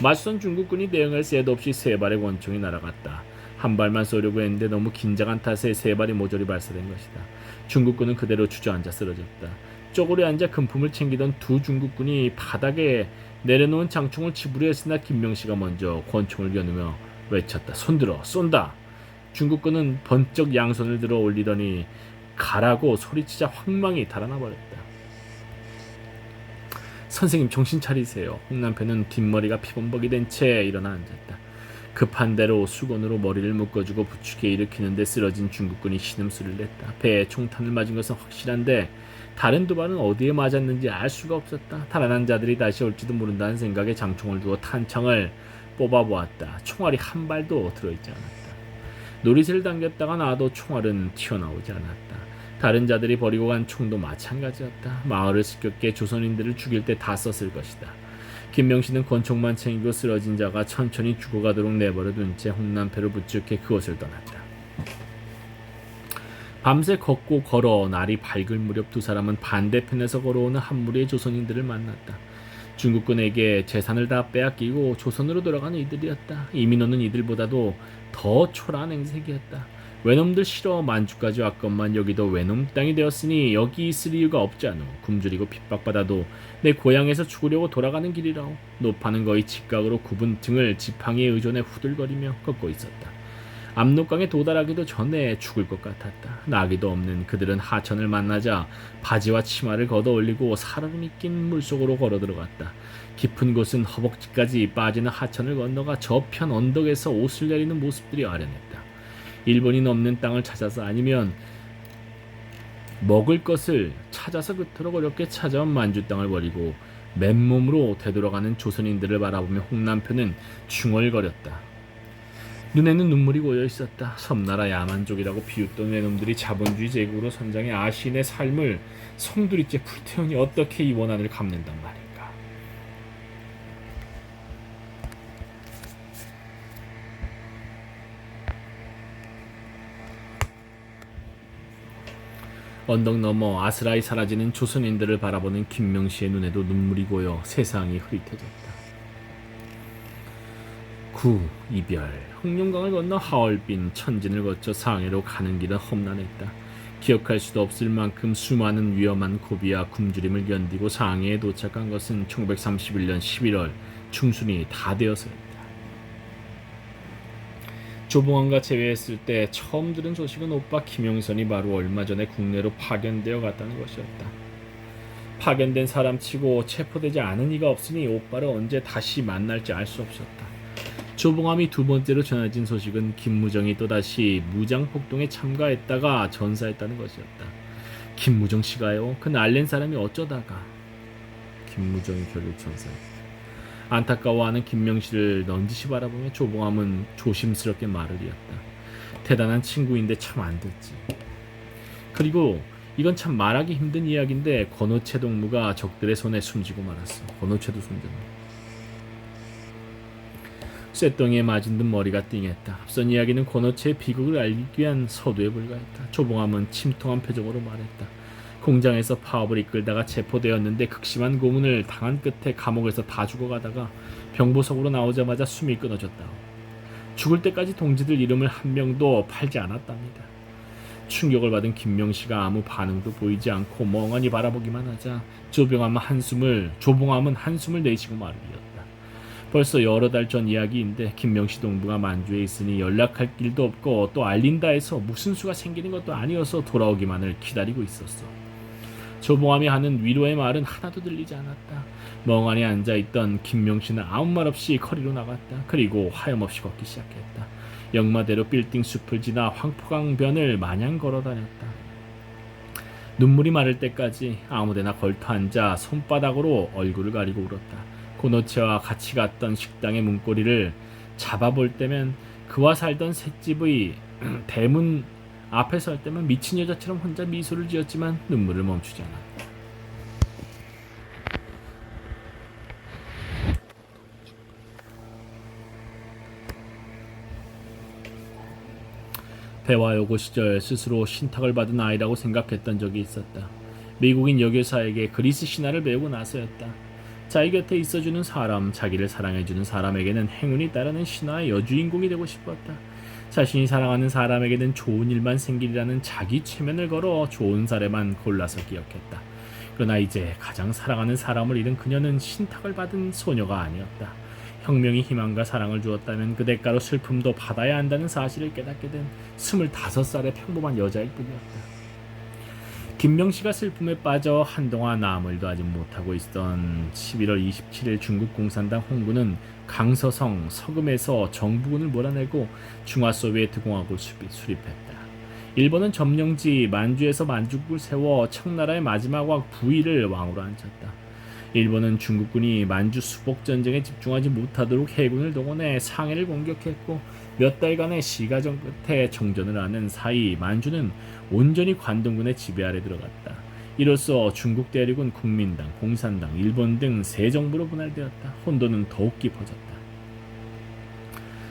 맞선 중국군이 대응할 새도 없이 3발의 권총이 날아갔다. 한 발만 쏘려고 했는데 너무 긴장한 탓에 3발이 모조리 발사된 것이다. 중국군은 그대로 주저앉아 쓰러졌다. 쪼그려 앉아 금품을 챙기던 두 중국군이 바닥에 내려놓은 장총을 치부려 했으나 김명씨가 먼저 권총을 겨누며 외쳤다. 손들어 쏜다. 중국군은 번쩍 양손을 들어 올리더니 가라고 소리치자 황망이 달아나 버렸다. 선생님 정신 차리세요. 홍남편은 뒷머리가 피범벅이 된 채 일어나 앉았다. 급한 대로 수건으로 머리를 묶어주고 부축해 일으키는데 쓰러진 중국군이 신음소리를 냈다. 배에 총탄을 맞은 것은 확실한데 다른 두 발은 어디에 맞았는지 알 수가 없었다. 달아난 자들이 다시 올지도 모른다는 생각에 장총을 두어 탄창을 뽑아보았다. 총알이 한 발도 들어있지 않았다. 노리쇠를 당겼다가 놔도 총알은 튀어나오지 않았다. 다른 자들이 버리고 간 총도 마찬가지였다. 마을을 습격해 조선인들을 죽일 때 다 썼을 것이다. 김명씨는 권총만 챙기고 쓰러진 자가 천천히 죽어가도록 내버려둔 채 홍남표를 부축해 그곳을 떠났다. 밤새 걷고 걸어 날이 밝을 무렵 두 사람은 반대편에서 걸어오는 한 무리의 조선인들을 만났다. 중국군에게 재산을 다 빼앗기고 조선으로 돌아가는 이들이었다. 이민호는 이들보다도 더 초라한 행색이었다. 외놈들 싫어 만주까지 왔건만 여기도 외놈 땅이 되었으니 여기 있을 이유가 없지 않오. 굶주리고 핍박받아도 내 고향에서 죽으려고 돌아가는 길이라오. 노파는 거의 직각으로 굽은 등을 지팡이에 의존해 후들거리며 걷고 있었다. 압록강에 도달하기도 전에 죽을 것 같았다. 나기도 없는 그들은 하천을 만나자 바지와 치마를 걷어 올리고 살얼음이 낀 물속으로 걸어 들어갔다. 깊은 곳은 허벅지까지 빠지는 하천을 건너가 저편 언덕에서 옷을 내리는 모습들이 아련했다. 일본인 없는 땅을 찾아서 아니면 먹을 것을 찾아서 그토록 어렵게 찾아온 만주 땅을 버리고 맨몸으로 되돌아가는 조선인들을 바라보며 홍남표는 중얼거렸다. 눈에는 눈물이 고여 있었다. 섬나라 야만족이라고 비웃던 외놈들이 자본주의 제국으로 선장해 아시인의 삶을 송두리째 불태우니 어떻게 이 원한을 갚는단 말인가. 언덕 너머 아스라이 사라지는 조선인들을 바라보는 김명씨의 눈에도 눈물이 고여 세상이 흐릿해졌다. 이별. 흑룡강을 건너 하얼빈 천진을 거쳐 상해로 가는 길은 험난했다. 기억할 수도 없을 만큼 수많은 위험한 고비와 굶주림을 견디고 상해에 도착한 것은 1931년 11월 중순이 다 되어서였다. 조봉환과 제외했을 때 처음 들은 소식은 오빠 김영선이 바로 얼마 전에 국내로 파견되어 갔다는 것이었다. 파견된 사람치고 체포되지 않은 이가 없으니 오빠를 언제 다시 만날지 알 수 없었다. 조봉암이 두 번째로 전해진 소식은 김무정이 또다시 무장폭동에 참가했다가 전사했다는 것이었다. 김무정 씨가요? 그 날랜 사람이 어쩌다가. 김무정이 결국 전사했다. 안타까워하는 김명씨를 넌지시 바라보며 조봉암은 조심스럽게 말을 이었다. 대단한 친구인데 참 안 됐지. 그리고 이건 참 말하기 힘든 이야기인데 권오체 동무가 적들의 손에 숨지고 말았어. 권오체도 숨졌네. 쇳덩이에 맞은 듯 머리가 띵했다. 앞선 이야기는 권오체의 비극을 알기 위한 서두에 불과했다. 조봉암은 침통한 표정으로 말했다. 공장에서 파업을 이끌다가 체포되었는데 극심한 고문을 당한 끝에 감옥에서 다 죽어가다가 병보석으로 나오자마자 숨이 끊어졌다. 죽을 때까지 동지들 이름을 한 명도 팔지 않았답니다. 충격을 받은 김명씨가 아무 반응도 보이지 않고 멍하니 바라보기만 하자 조봉암은 한숨을 내쉬고 말을 이었다. 벌써 여러 달 전 이야기인데 김명씨 동부가 만주에 있으니 연락할 길도 없고 또 알린다 해서 무슨 수가 생기는 것도 아니어서 돌아오기만을 기다리고 있었어. 조봉암이 하는 위로의 말은 하나도 들리지 않았다. 멍하니 앉아있던 김명씨는 아무 말 없이 거리로 나갔다. 그리고 하염없이 걷기 시작했다. 영마대로 빌딩 숲을 지나 황포강변을 마냥 걸어다녔다. 눈물이 마를 때까지 아무데나 걸터앉아 손바닥으로 얼굴을 가리고 울었다. 고노체와 같이 갔던 식당의 문고리를 잡아볼 때면 그와 살던 셋집의 대문 앞에 설 때만 미친 여자처럼 혼자 미소를 지었지만 눈물을 멈추지 않았다. 대화여고 시절 스스로 신탁을 받은 아이라고 생각했던 적이 있었다. 미국인 여교사에게 그리스 신화를 배우고 나서였다. 자기 곁에 있어주는 사람, 자기를 사랑해주는 사람에게는 행운이 따르는 신화의 여주인공이 되고 싶었다. 자신이 사랑하는 사람에게는 좋은 일만 생기리라는 자기 최면을 걸어 좋은 사례만 골라서 기억했다. 그러나 이제 가장 사랑하는 사람을 잃은 그녀는 신탁을 받은 소녀가 아니었다. 혁명이 희망과 사랑을 주었다면 그 대가로 슬픔도 받아야 한다는 사실을 깨닫게 된 25살의 평범한 여자일 뿐이었다. 김명씨가 슬픔에 빠져 한동안 아무 일도 하지 못하고 있던 11월 27일 중국 공산당 홍군은 강서성 서금에서 정부군을 몰아내고 중화소비에트 공화국을 수립했다. 일본은 점령지 만주에서 만주국을 세워 청나라의 마지막 왕 부위를 왕으로 앉혔다. 일본은 중국군이 만주 수복전쟁에 집중하지 못하도록 해군을 동원해 상해를 공격했고 몇 달간의 시가전 끝에 정전을 하는 사이 만주는 온전히 관동군의 지배 아래 들어갔다. 이로써 중국 대륙은 국민당, 공산당, 일본 등 세 정부로 분할되었다. 혼돈은 더욱 깊어졌다.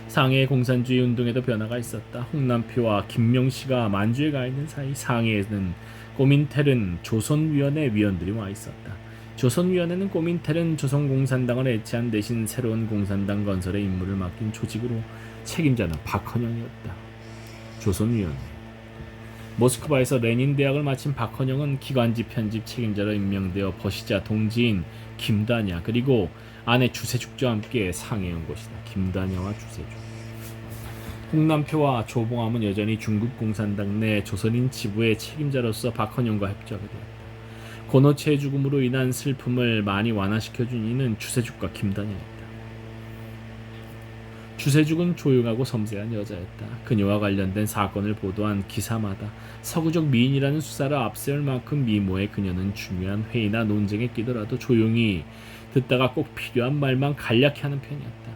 상해의 공산주의 운동에도 변화가 있었다. 홍남표와 김명씨가 만주에 가 있는 사이 상해에는 꼬민텔은 조선위원회 위원들이 와 있었다. 조선위원회는 꼬민텔은 조선공산당을 해체한 대신 새로운 공산당 건설의 임무를 맡긴 조직으로 책임자는 박헌영이었다. 조선위원회 모스크바에서 레닌 대학을 마친 박헌영은 기관지 편집 책임자로 임명되어 버시자 동지인 김다냐 그리고 아내 주세죽과 함께 상해에 온 것이다. 김다냐와 주세죽. 홍남표와 조봉암은 여전히 중국 공산당 내 조선인 지부의 책임자로서 박헌영과 협조하게 되었다. 권오체의 죽음으로 인한 슬픔을 많이 완화시켜준 이는 주세죽과 김다냐였다. 주세죽은 조용하고 섬세한 여자였다. 그녀와 관련된 사건을 보도한 기사마다 서구적 미인이라는 수사를 앞세울 만큼 미모의 그녀는 중요한 회의나 논쟁에 끼더라도 조용히 듣다가 꼭 필요한 말만 간략히 하는 편이었다.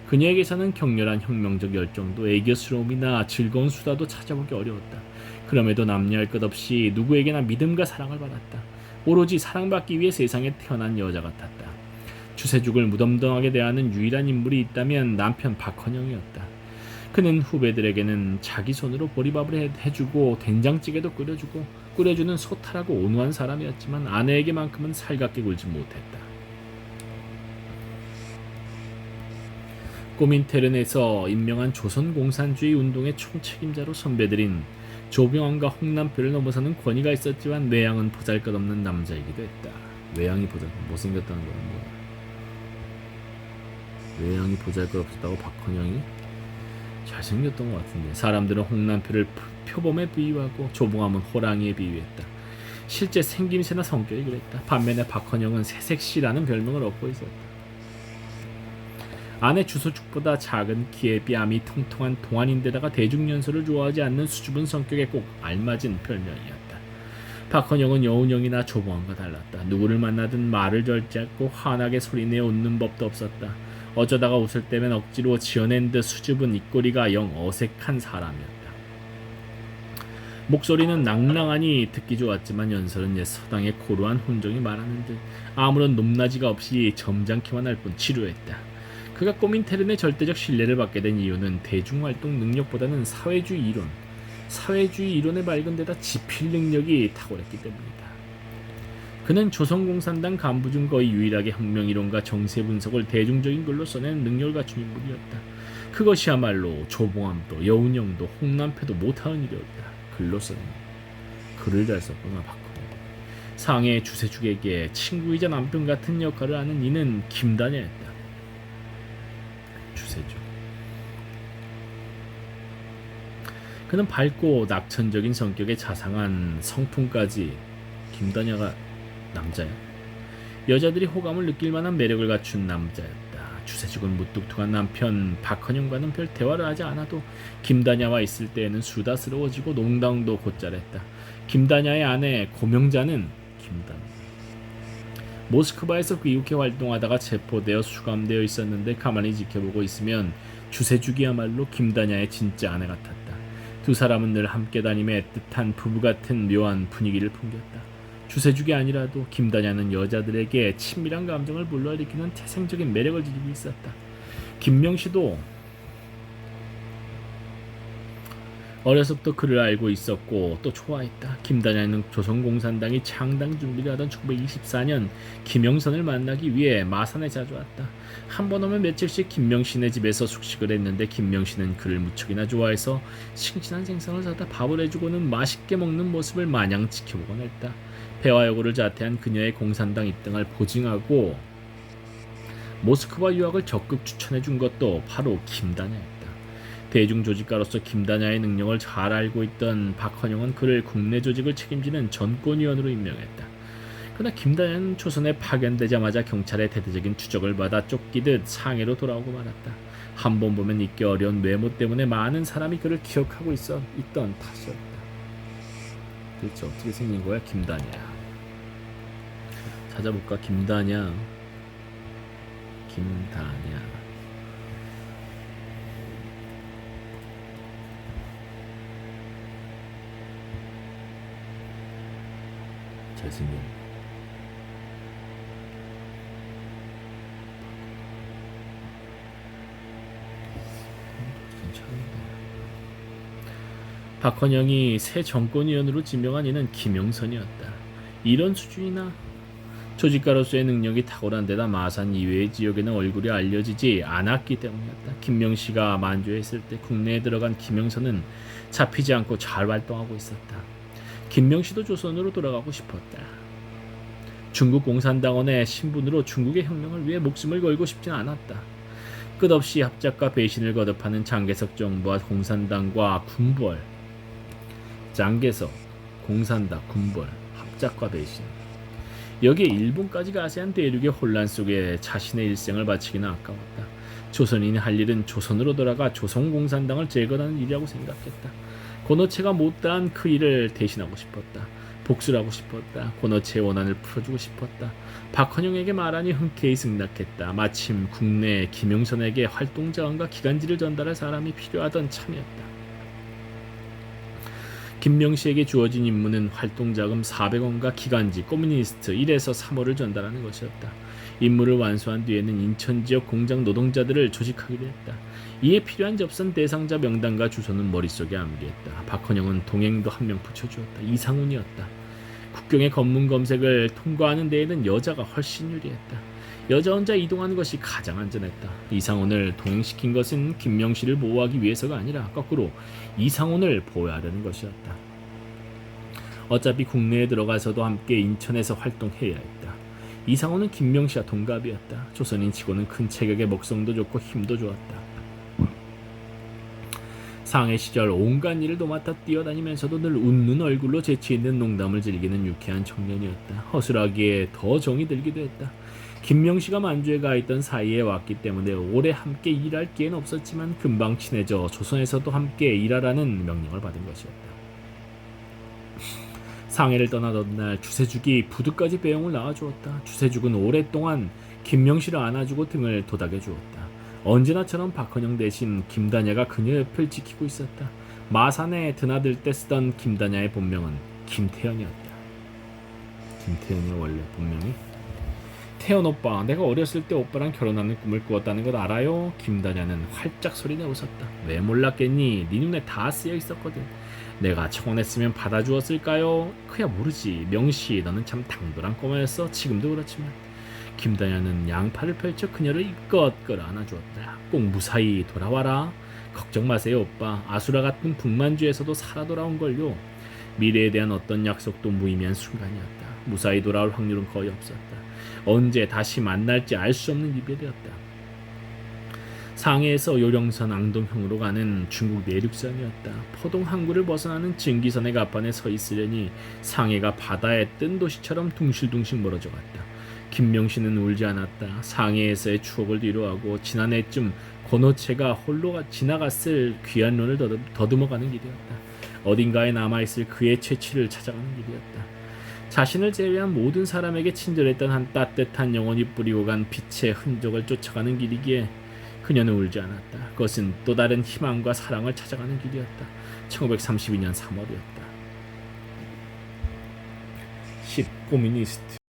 그녀에게서는 격렬한 혁명적 열정도 애교스러움이나 즐거운 수다도 찾아보기 어려웠다. 그럼에도 남녀할 것 없이 누구에게나 믿음과 사랑을 받았다. 오로지 사랑받기 위해 세상에 태어난 여자 같았다. 주세죽을 무덤덤하게 대하는 유일한 인물이 있다면 남편 박헌영이었다. 그는 후배들에게는 자기 손으로 보리밥을 해주고 된장찌개도 끓여주는 소탈하고 온화한 사람이었지만 아내에게만큼은 살갑게 굴지 못했다. 꼬민테른에서 임명한 조선공산주의 운동의 총책임자로 선배들인 조병암과 홍남표를 넘어서는 권위가 있었지만 외양은 보잘것없는 남자이기도 했다. 외양이 못생겼다는 건 뭐야? 외양이 보잘것없었다고 박헌영이? 잘생겼던 것 같은데. 사람들은 홍남표를 표범에 비유하고 조봉암은 호랑이에 비유했다. 실제 생김새나 성격이 그랬다. 반면에 박헌영은 새색시라는 별명을 얻고 있었다. 아내 주소죽보다 작은 키에 뺨이 통통한 동안인데다가 대중연설을 좋아하지 않는 수줍은 성격에 꼭 알맞은 별명이었다. 박헌영은 여운형이나 조봉암과 달랐다. 누구를 만나든 말을 절제하고 환하게 소리내어 웃는 법도 없었다. 어쩌다가 웃을 때면 억지로 지어낸 듯 수줍은 입꼬리가 영 어색한 사람이었다. 목소리는 낭낭하니 듣기 좋았지만 연설은 옛 서당의 고루한 혼종이 말하는 듯 아무런 높낮이가 없이 점잖기만 할 뿐 지루했다. 그가 꼬민테른의 절대적 신뢰를 받게 된 이유는 대중활동 능력보다는 사회주의 이론에 맑은 데다 지필 능력이 탁월했기 때문이다. 그는 조선공산당 간부 중 거의 유일하게 혁명이론과 정세 분석을 대중적인 글로 써내는 능력을 갖춘 인물이었다. 그것이야말로 조봉암도 여운형도 홍남패도 못하는 일이었다. 글로 써내는 글을 잘 썼구나 박헌영. 상해 주세죽에게 친구이자 남편 같은 역할을 하는 이는 김단야였다. 주세죽. 그는 밝고 낙천적인 성격에 자상한 성품까지. 김단야가 남자야. 여자들이 호감을 느낄 만한 매력을 갖춘 남자였다. 주세죽은 무뚝뚝한 남편 박헌영과는 별 대화를 하지 않아도 김단야와 있을 때에는 수다스러워지고 농담도 곧잘했다. 김단야의 아내 고명자는 김단야. 모스크바에서 귀국해 활동하다가 체포되어 수감되어 있었는데 가만히 지켜보고 있으면 주세죽이야말로 김단야의 진짜 아내 같았다. 두 사람은 늘 함께 다니며 애틋한 부부 같은 묘한 분위기를 풍겼다. 주세죽이 아니라도 김단야는 여자들에게 친밀한 감정을 불러일으키는 태생적인 매력을 지니고 있었다. 김명씨도 어려서부터 그를 알고 있었고 또 좋아했다. 김단야는 조선공산당이 창당 준비를 하던 1924년 김영선을 만나기 위해 마산에 자주 왔다. 한 번 오면 며칠씩 김명씨네 집에서 숙식을 했는데 김명씨는 그를 무척이나 좋아해서 싱싱한 생선을 사다 밥을 해주고는 맛있게 먹는 모습을 마냥 지켜보곤 했다. 폐화여고를 자퇴한 그녀의 공산당 입당을 보증하고 모스크바 유학을 적극 추천해준 것도 바로 김단야였다. 대중조직가로서 김단야의 능력을 잘 알고 있던 박헌영은 그를 국내 조직을 책임지는 전권위원으로 임명했다. 그러나 김단야는 초선에 파견되자마자 경찰의 대대적인 추적을 받아 쫓기듯 상해로 돌아오고 말았다. 한 번 보면 잊기 어려운 외모 때문에 많은 사람이 그를 기억하고 있던 탓이었다. 도대체 어떻게 생긴 거야 김단야? 찾아볼까? 김단야. 잘생긴. 괜찮은데. 박헌영이 새 정권위원으로 지명한 이는 김영선이었다. 이런 수준이나 조직가로서의 능력이 탁월한 데다 마산 이외의 지역에는 얼굴이 알려지지 않았기 때문이었다. 김명씨가 만주에 있을 때 국내에 들어간 김영선은 잡히지 않고 잘 활동하고 있었다. 김명씨도 조선으로 돌아가고 싶었다. 중국 공산당원의 신분으로 중국의 혁명을 위해 목숨을 걸고 싶진 않았다. 끝없이 합작과 배신을 거듭하는 장개석 정부와 공산당과 군벌. 장개석, 공산당, 군벌, 합작과 배신. 여기에 일본까지 아세안 대륙의 혼란 속에 자신의 일생을 바치기는 아까웠다. 조선인이 할 일은 조선으로 돌아가 조선공산당을 재건하는 일이라고 생각했다. 고노체가 못다한 그 일을 대신하고 싶었다. 복수를 하고 싶었다. 고노체의 원한을 풀어주고 싶었다. 박헌영에게 말하니 흔쾌히 승낙했다. 마침 국내 김영선에게 활동자원과 기간지를 전달할 사람이 필요하던 참이었다. 김명씨에게 주어진 임무는 활동자금 400원과 기간지, 커뮤니스트 1에서 3호를 전달하는 것이었다. 임무를 완수한 뒤에는 인천 지역 공장 노동자들을 조직하기로 했다. 이에 필요한 접선 대상자 명단과 주소는 머릿속에 암기했다. 박헌영은 동행도 한 명 붙여주었다. 이상훈이었다. 국경의 검문 검색을 통과하는 데에는 여자가 훨씬 유리했다. 여자 혼자 이동하는 것이 가장 안전했다. 이상훈을 동행시킨 것은 김명씨를 보호하기 위해서가 아니라 거꾸로 이상훈을 보호하려는 것이었다. 어차피 국내에 들어가서도 함께 인천에서 활동해야 했다. 이상훈은 김명씨와 동갑이었다. 조선인 치고는 큰 체격에 먹성도 좋고 힘도 좋았다. 상해 시절 온갖 일을 도맡아 뛰어다니면서도 늘 웃는 얼굴로 재치있는 농담을 즐기는 유쾌한 청년이었다. 허술하기에 더 정이 들기도 했다. 김명씨가 만주에 가 있던 사이에 왔기 때문에 오래 함께 일할 기회는 없었지만 금방 친해져 조선에서도 함께 일하라는 명령을 받은 것이었다. 상해를 떠나던 날 주세죽이 부두까지 배영을 나와주었다. 주세죽은 오랫동안 김명씨를 안아주고 등을 도닥여 주었다. 언제나처럼 박헌영 대신 김단야가 그녀 옆을 지키고 있었다. 마산에 드나들 때 쓰던 김다냐의 본명은 김태현이었다. 김태현이 원래 본명이? 태연 오빠, 내가 어렸을 때 오빠랑 결혼하는 꿈을 꾸었다는 걸 알아요? 김다냐는 활짝 소리내 웃었다. 왜 몰랐겠니? 네 눈에 다 쓰여 있었거든. 내가 청혼했으면 받아주었을까요? 그야 모르지. 명시, 너는 참 당돌한 꼬마였어. 지금도 그렇지만. 김다냐는 양팔을 펼쳐 그녀를 이껏 끌어안아주었다. 꼭 무사히 돌아와라. 걱정 마세요 오빠. 아수라 같은 북만주에서도 살아 돌아온걸요. 미래에 대한 어떤 약속도 무의미한 순간이었다. 무사히 돌아올 확률은 거의 없었다. 언제 다시 만날지 알 수 없는 이별이었다. 상해에서 요령선 앙동형으로 가는 중국 내륙선이었다. 포동 항구를 벗어나는 증기선의 갑판에 서 있으려니 상해가 바다에 뜬 도시처럼 둥실둥실 멀어져 갔다. 김명신은 울지 않았다. 상해에서의 추억을 뒤로하고 지난해쯤 권호채가 홀로 지나갔을 귀한 론을 더듬어가는 길이었다. 어딘가에 남아있을 그의 채취를 찾아가는 길이었다. 자신을 제외한 모든 사람에게 친절했던 한 따뜻한 영혼이 뿌리고 간 빛의 흔적을 쫓아가는 길이기에 그녀는 울지 않았다. 그것은 또 다른 희망과 사랑을 찾아가는 길이었다. 1932년 3월이었다. 10 고미니스트